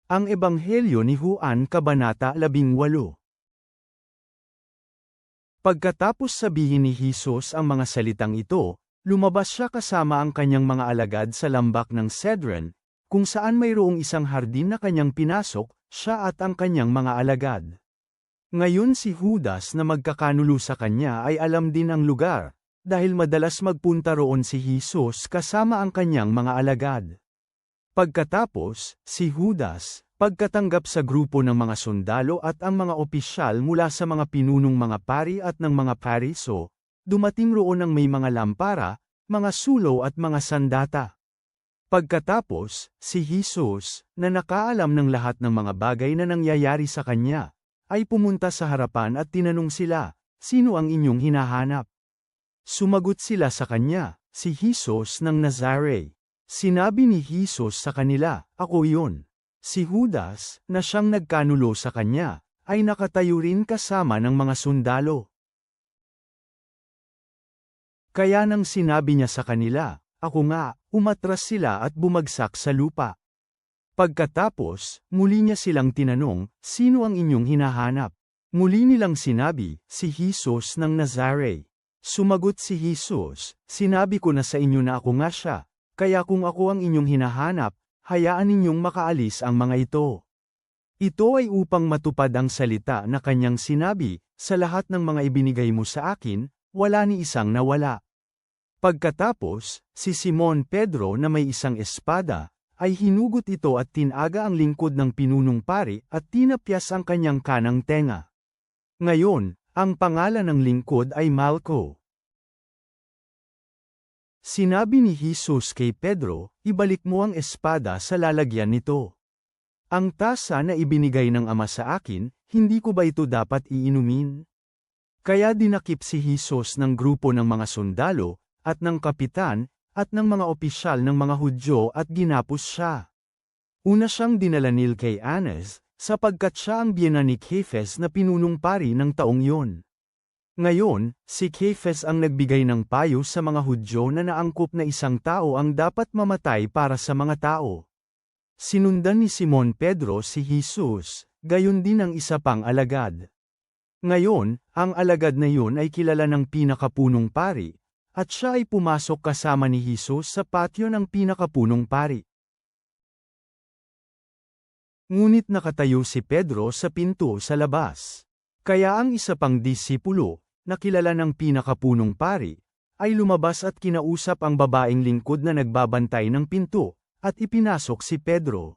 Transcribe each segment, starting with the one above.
Ang Ebanghelyo ni Juan Kabanata 18. Pagkatapos sabihin ni Jesus ang mga salitang ito, lumabas siya kasama ang kanyang mga alagad sa lambak ng Cedron, kung saan mayroong isang hardin na kanyang pinasok, siya at ang kanyang mga alagad. Ngayon si Judas na magkakanulo sa kanya ay alam din ang lugar, dahil madalas magpunta roon si Jesus kasama ang kanyang mga alagad. Pagkatapos, si Judas, pagkatanggap sa grupo ng mga sundalo at ang mga opisyal mula sa mga pinunong mga pari at ng mga pariso, dumating roon ng may mga lampara, mga sulo at mga sandata. Pagkatapos, si Jesus, na nakaalam ng lahat ng mga bagay na nangyayari sa kanya, ay pumunta sa harapan at tinanong sila, "Sino ang inyong hinahanap?" Sumagot sila sa kanya, "Si Jesus ng Nazare." Sinabi ni Jesus sa kanila, "Ako iyon." Si Judas, na siyang nagkanulo sa kanya, ay nakatayo rin kasama ng mga sundalo. Kaya nang sinabi niya sa kanila, "Ako nga," umatras sila at bumagsak sa lupa. Pagkatapos, muli niya silang tinanong, "Sino ang inyong hinahanap?" Muli nilang sinabi, "Si Jesus ng Nazare." Sumagot si Jesus, "Sinabi ko na sa inyo na ako nga siya. Kaya kung ako ang inyong hinahanap, hayaan ninyong makaalis ang mga ito." Ito ay upang matupad ang salita na kanyang sinabi, "Sa lahat ng mga ibinigay mo sa akin, wala ni isang nawala." Pagkatapos, si Simon Pedro na may isang espada, ay hinugot ito at tinaga ang lingkod ng pinunong pari at tinapyas ang kanyang kanang tenga. Ngayon, ang pangalan ng lingkod ay Malco. Sinabi ni Jesus kay Pedro, "Ibalik mo ang espada sa lalagyan nito. Ang tasa na ibinigay ng Ama sa akin, hindi ko ba ito dapat iinumin?" Kaya dinakip si Jesus ng grupo ng mga sundalo, at ng kapitan, at ng mga opisyal ng mga Hudyo at ginapos siya. Una siyang dinala ni kay Annas, sapagkat siya ang biyenan ni Caiaphas na pinunong pari ng taong iyon. Ngayon, si Caiaphas ang nagbigay ng payo sa mga Hudyo na naangkop na isang tao ang dapat mamatay para sa mga tao. Sinundan ni Simon Pedro si Jesus, gayon din ang isa pang alagad. Ngayon, ang alagad na iyon ay kilala ng pinakapunong pari, at siya ay pumasok kasama ni Jesus sa patio ng pinakapunong pari. Ngunit nakatayo si Pedro sa pinto sa labas. Kaya ang isa pang disipulo, na kilala ng pinakapunong pari, ay lumabas at kinausap ang babaeng lingkod na nagbabantay ng pinto, at ipinasok si Pedro.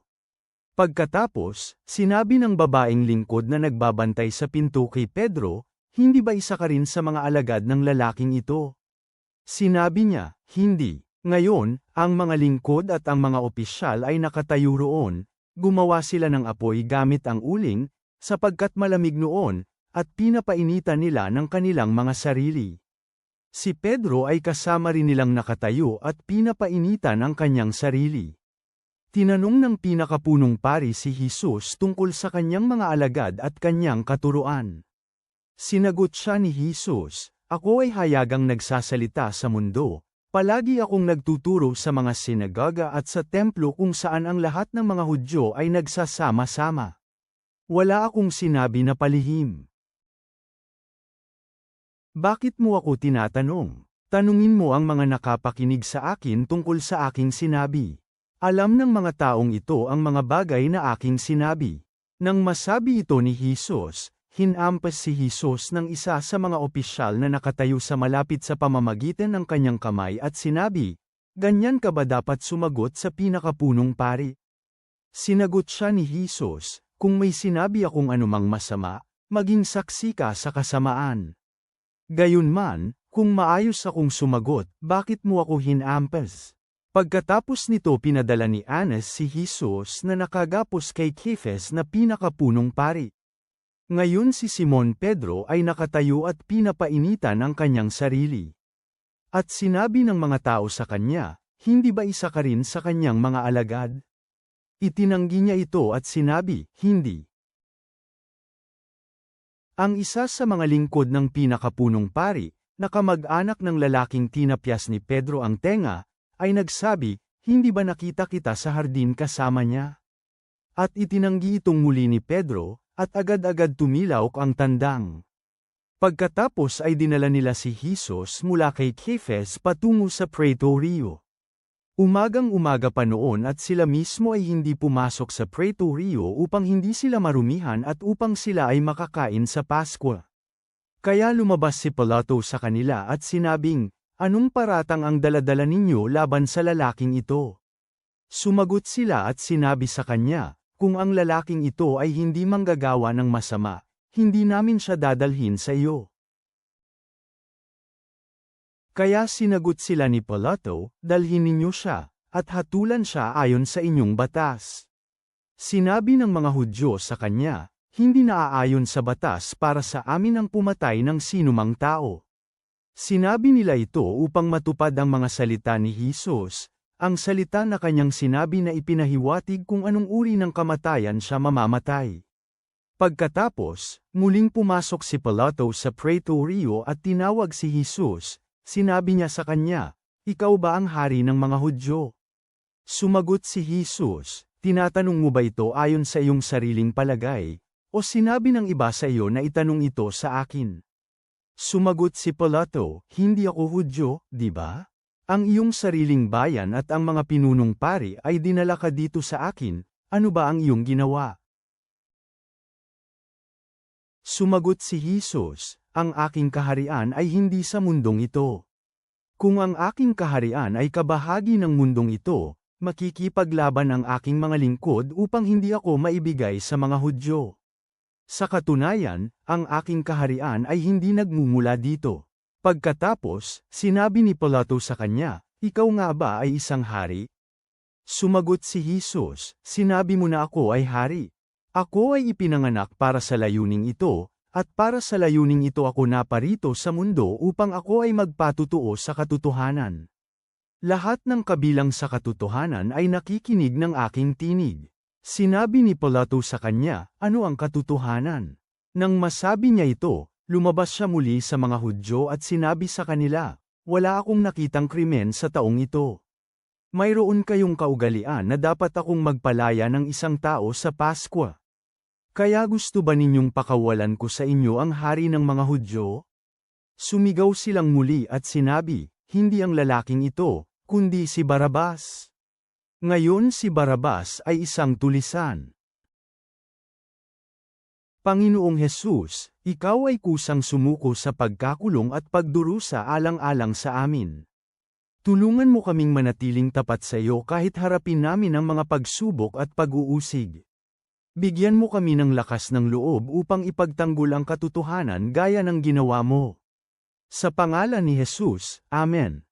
Pagkatapos, sinabi ng babaeng lingkod na nagbabantay sa pinto kay Pedro, "Hindi ba isa ka rin sa mga alagad ng lalaking ito?" Sinabi niya, "Hindi." Ngayon, ang mga lingkod at ang mga opisyal ay nakatayo roon, gumawa sila ng apoy gamit ang uling, sapagkat malamig noon, at pinapainitan nila ng kanilang mga sarili. Si Pedro ay kasama rin nilang nakatayo at pinapainitan ang kanyang sarili. Tinanong ng pinakapunong pari si Jesus tungkol sa kanyang mga alagad at kanyang katuruan. Sinagot siya ni Jesus, "Ako ay hayagang nagsasalita sa mundo. Palagi akong nagtuturo sa mga sinagoga at sa templo kung saan ang lahat ng mga Hudyo ay nagsasama-sama. Wala akong sinabi na palihim. Bakit mo ako tinatanong? Tanungin mo ang mga nakapakinig sa akin tungkol sa aking sinabi. Alam ng mga taong ito ang mga bagay na aking sinabi." Nang masabi ito ni Jesus, hinampas si Jesus ng isa sa mga opisyal na nakatayo sa malapit sa pamamagitan ng kanyang kamay at sinabi, "Ganyan ka ba dapat sumagot sa pinakapunong pari?" Sinagot siya ni Jesus, "Kung may sinabi akong anumang masama, maging saksi ka sa kasamaan. Gayunman, kung maayos akong sumagot, bakit mo ako hinampas?" Pagkatapos nito pinadala ni Annas si Jesus na nakagapos kay Caiaphas na pinakapunong pari. Ngayon si Simon Pedro ay nakatayo at pinapainitan ang kanyang sarili. At sinabi ng mga tao sa kanya, "Hindi ba isa ka rin sa kanyang mga alagad?" Itinanggi niya ito at sinabi, "Hindi." Ang isa sa mga lingkod ng pinakapunong pari, na kamag-anak ng lalaking tinapyas ni Pedro ang tenga, ay nagsabi, "Hindi ba nakita kita sa hardin kasama niya?" At itinanggi itong muli ni Pedro, at agad-agad tumilawk ang tandang. Pagkatapos ay dinala nila si Jesus mula kay Cefas patungo sa Pretorio. Umagang-umaga pa noon at sila mismo ay hindi pumasok sa Pretorio upang hindi sila marumihan at upang sila ay makakain sa Pasko. Kaya lumabas si Pilato sa kanila at sinabing, "Anong paratang ang daladala ninyo laban sa lalaking ito?" Sumagot sila at sinabi sa kanya, "Kung ang lalaking ito ay hindi manggagawa ng masama, hindi namin siya dadalhin sa iyo." Kaya sinagot sila ni Pilato, "Dalhin ninyo siya, at hatulan siya ayon sa inyong batas." Sinabi ng mga Hudyo sa kanya, "Hindi naaayon sa batas para sa amin ang pumatay ng sinumang tao." Sinabi nila ito upang matupad ang mga salita ni Jesus, ang salita na kanyang sinabi na ipinahiwatig kung anong uri ng kamatayan siya mamamatay. Pagkatapos, muling pumasok si Pilato sa Pretorio at tinawag si Jesus. Sinabi niya sa kanya, "Ikaw ba ang hari ng mga Hudyo?" Sumagot si Jesus, "Tinatanong mo ba ito ayon sa iyong sariling palagay, o sinabi ng iba sa iyo na itanong ito sa akin?" Sumagot si Pilato, "Hindi ako Hudyo, di ba? Ang iyong sariling bayan at ang mga pinunong pari ay dinala ka dito sa akin, ano ba ang iyong ginawa?" Sumagot si Jesus, "Ang aking kaharian ay hindi sa mundong ito. Kung ang aking kaharian ay kabahagi ng mundong ito, makikipaglaban ang aking mga lingkod upang hindi ako maibigay sa mga Hudyo. Sa katunayan, ang aking kaharian ay hindi nagmumula dito." Pagkatapos, sinabi ni Pilato sa kanya, "Ikaw nga ba ay isang hari?" Sumagot si Jesus, "Sinabi mo na ako ay hari. Ako ay ipinanganak para sa layuning ito, at para sa layuning ito ako naparito sa mundo upang ako ay magpatutuo sa katotohanan. Lahat ng kabilang sa katotohanan ay nakikinig ng aking tinig." Sinabi ni Pilato sa kanya, "Ano ang katotohanan?" Nang masabi niya ito, lumabas siya muli sa mga Hudyo at sinabi sa kanila, "Wala akong nakitang krimen sa taong ito. Mayroon kayong kaugalian na dapat akong magpalaya ng isang tao sa Paskwa. Kaya gusto ba ninyong pakawalan ko sa inyo ang hari ng mga Hudyo?" Sumigaw silang muli at sinabi, "Hindi ang lalaking ito, kundi si Barabas." Ngayon si Barabas ay isang tulisan. Panginoong Hesus, ikaw ay kusang sumuko sa pagkakulong at pagdurusa alang-alang sa amin. Tulungan mo kaming manatiling tapat sa iyo kahit harapin namin ang mga pagsubok at pag-uusig. Bigyan mo kami ng lakas ng loob upang ipagtanggol ang katotohanan gaya ng ginawa mo. Sa pangalan ni Jesus, Amen.